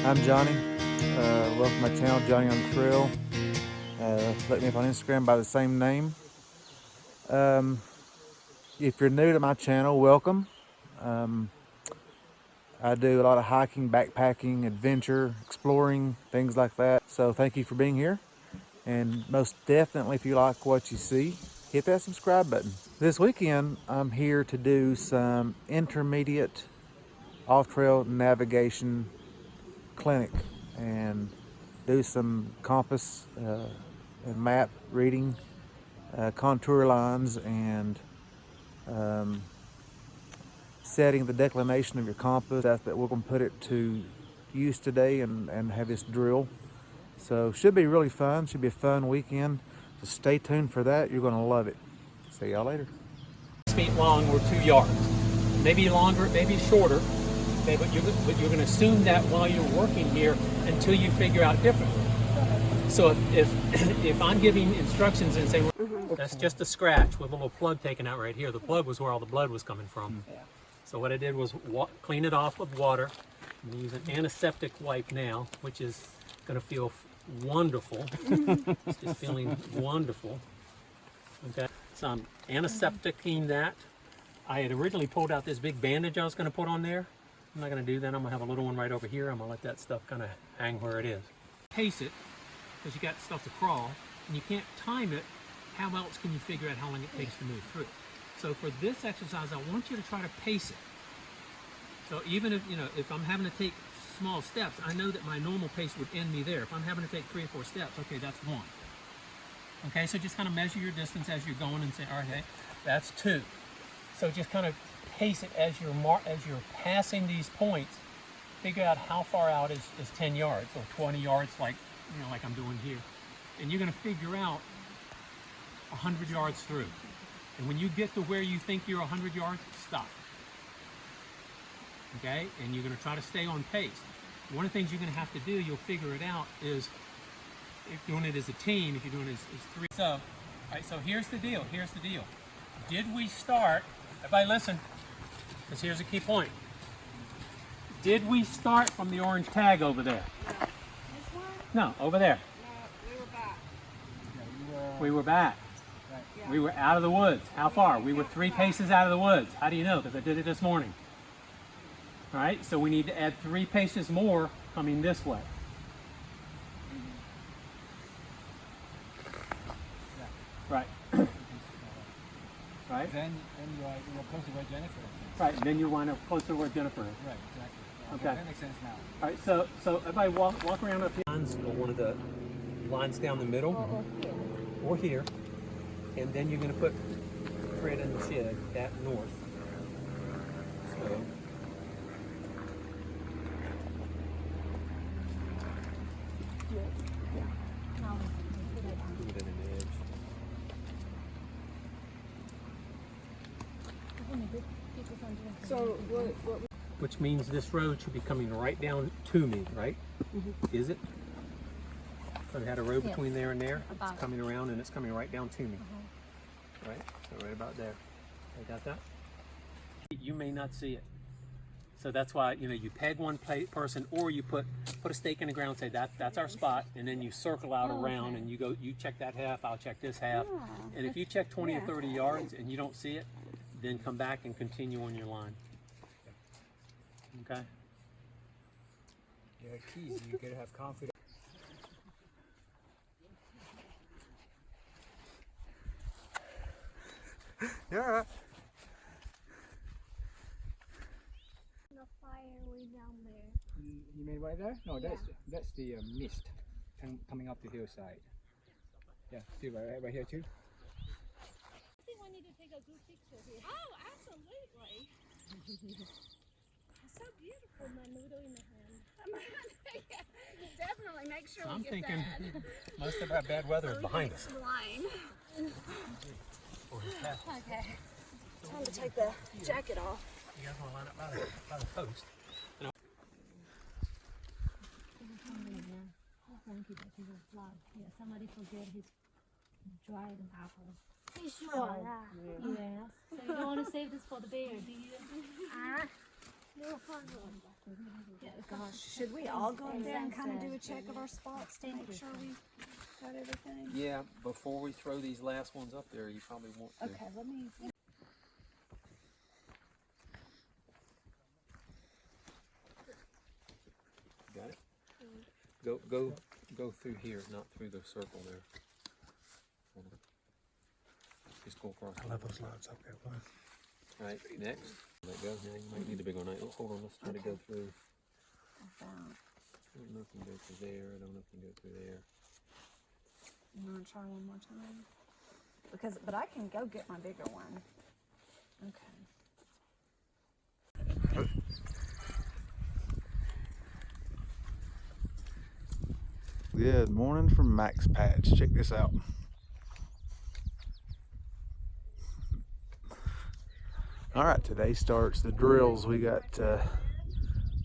I'm Johnny. Welcome to my channel, Johnny on the Trail. Look me up on Instagram by the same name. If you're new to my channel, welcome. I do a lot of hiking, backpacking, adventure, exploring, things like that. So thank you for being here. And most definitely, if you like what you see, hit that subscribe button. This weekend, I'm here to do some intermediate off-trail navigation clinic and do some compass and map reading, contour lines, and setting the declination of your compass. That we're going to put it to use today and have this drill. So should be really fun. Should be a fun weekend. So stay tuned for that. You're going to love it. See y'all later. 6 feet long or 2 yards. Maybe longer, maybe shorter. Okay, but you're going to assume that while you're working here until you figure out differently. So if I'm giving instructions and saying, that's just a scratch with a little plug taken out right here. The plug was where all the blood was coming from. Yeah. So what I did was clean it off with water. I'm going to use an antiseptic wipe now, which is going to feel wonderful. It's just feeling wonderful. Okay, so I'm antisepticing that. I had originally pulled out this big bandage I was going to put on there. I'm not going to do that. I'm going to have a little one right over here. I'm going to let that stuff kind of hang where it is. Pace it, because you got stuff to crawl, and you can't time it. How else can you figure out how long it takes to move through? So for this exercise, I want you to try to pace it. So even if I'm having to take small steps, I know that my normal pace would end me there. If I'm having to take 3 or 4 steps, okay, that's 1. Okay, so just kind of measure your distance as you're going and say, all right, hey, that's 2. So just kind of pace it as you're passing these points. Figure out how far out is 10 yards or 20 yards, like I'm doing here. And you're going to figure out 100 yards through. And when you get to where you think you're 100 yards, stop. Okay? And you're going to try to stay on pace. One of the things you're going to have to do, you'll figure it out, is if you're doing it as a team, if you're doing it as 3. So, all right, so here's the deal. Here's the deal. Did we start, everybody listen, because here's a key point. Did we start from the orange tag over there? No. This one? No, over there. No, we were back. We were back. Right. Yeah. We were out of the woods. How far? We were 3 paces out of the woods. How do you know? Because I did it this morning. All right, so we need to add 3 paces more coming this way. Right. Right? Then you're close to where Jennifer is. Right, and then you wind up closer to where Jennifer is. Right, exactly. Okay. That makes sense now. All right, so everybody walk around up here. Lines, or one of the lines down the middle, or here, and then you're going to put Fred in the shed at north. So. So what Which means this road should be coming right down to me, right? Is it? So we had a road between there and there. It's coming around and it's coming right down to me. Right? So right about there. I got that? You may not see it. So that's why, you peg one person, or you put a stake in the ground, say that's our spot, and then you circle out around and you check that half, I'll check this half. And if you check 20 or 30 yards and you don't see it, then come back and continue on your line. Okay? Yeah, keys, you gotta have confidence. You're all right. the fire way down there? You mean right there? No, that's the mist coming up the hillside. Yeah, see right here too. I think we need to take a good picture here. Oh, absolutely. It's so beautiful, my noodle in the hand. Definitely make sure I'm we get thinking that. most of our bad weather is behind us. Line. Or his half. Okay. Time to take the jacket off. You guys want to line up by the post? Somebody forget his dried apple. Sure. Yes. So you don't want to save this for the bear, do you? Gosh, should we all go up there and kind of do a check of our spots to make sure we got everything? Yeah, before we throw these last ones up there, you probably want to. Okay, let me. Got it? Go through here, not through the circle there. Just go across. I love those lines. Okay, one. All right, next. Let go. Now you might need a bigger knife. Oh, hold on, let's try to go through. I don't know if you can go through there. I don't know if you can go through there. You want to try one more time? But I can go get my bigger one. Okay. Good morning from Max Patch. Check this out. All right, today starts the drills. We got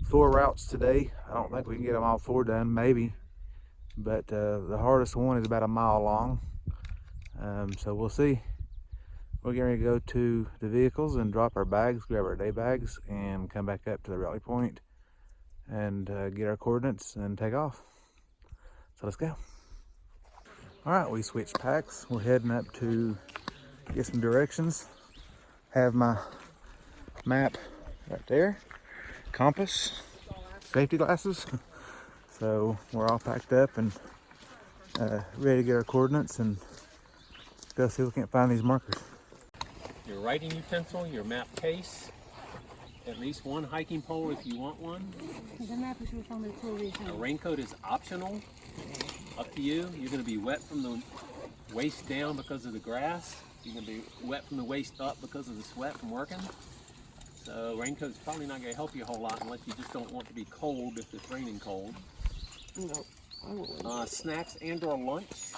4 routes today. I don't think we can get them all 4 done, maybe. But the hardest one is about a mile long. So we'll see. We're going to go to the vehicles and drop our bags, grab our day bags, and come back up to the rally point and get our coordinates and take off. So let's go. All right, we switched packs. We're heading up to get some directions. Have my map right there, compass, safety glasses. So we're all packed up and ready to get our coordinates and go see if we can't find these markers. Your writing utensil, your map case, at least one hiking pole if you want one. A raincoat is optional, up to you. You're going to be wet from the waist down because of the grass. You're going to be wet from the waist up because of the sweat from working. So raincoat's probably not going to help you a whole lot unless you just don't want to be cold if it's raining cold. No, I won't. Snacks and or lunch.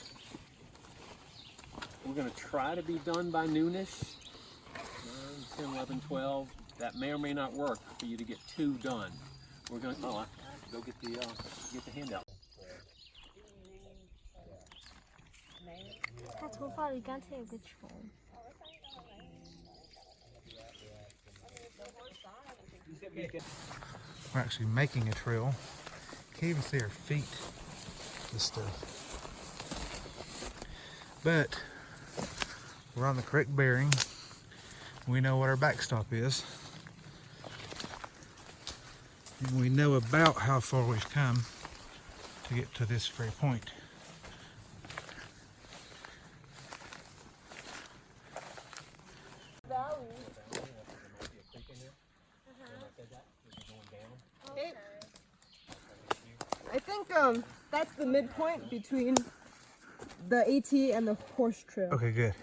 We're going to try to be done by noonish. 9, 10, 11, 12. That may or may not work for you to get 2 done. We're going to go get the handout. We're actually making a trail. Can't even see our feet. This stuff. But we're on the correct bearing. We know what our backstop is. And we know about how far we've come to get to this very point. I think that's the midpoint between the AT and the horse trail. Okay, good.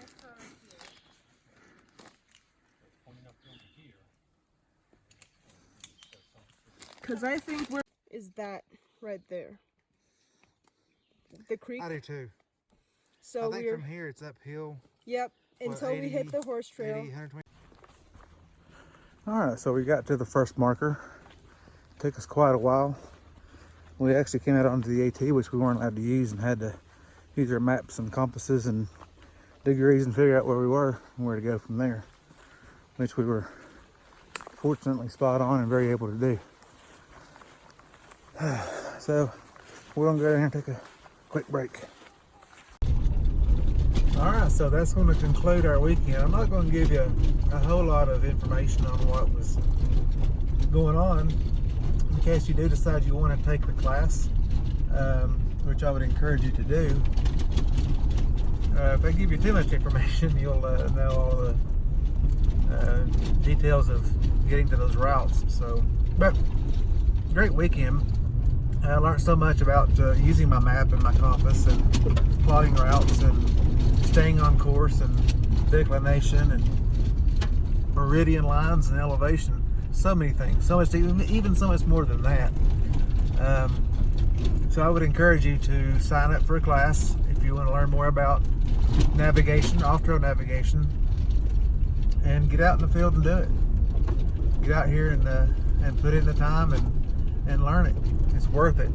Because I think is that right there. The creek. I do too. So I think from here it's uphill. Yep, until we hit the horse trail. 80, 120. All right, so we got to the first marker. Took us quite a while. We actually came out onto the AT, which we weren't allowed to use, and had to use our maps and compasses and degrees and figure out where we were and where to go from there, which we were fortunately spot on and very able to do. So we're gonna go down here and take a quick break. All right, so that's going to conclude our weekend. I'm not going to give you a whole lot of information on what was going on in case you do decide you want to take the class, which I would encourage you to do. If I give you too much information, you'll know all the details of getting to those routes. So, but great weekend. I learned so much about using my map and my compass and plotting routes and staying on course and declination and meridian lines and elevation. So many things, so much, even so much more than that. So I would encourage you to sign up for a class if you want to learn more about navigation, off-trail navigation, and get out in the field and do it. Get out here and put in the time and learn it. It's worth it.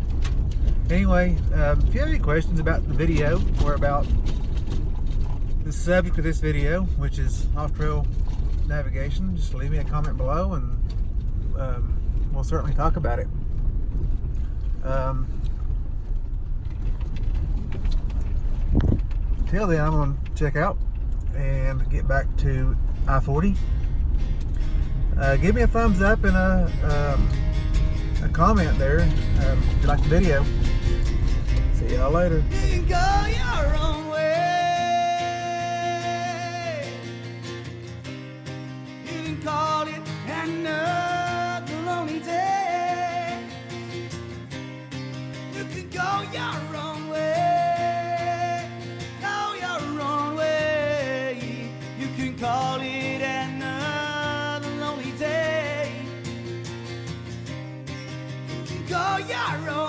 Anyway, if you have any questions about the video or about the subject of this video, which is off-trail navigation, just leave me a comment below and we'll certainly talk about it. Until then, I'm going to check out and get back to I-40. Give me a thumbs up and a comment there if you like the video. See y'all later. You can go your own way. You can call it another lonely day. You can go your own way. Go your own way. You can call it another lonely day. You can go your own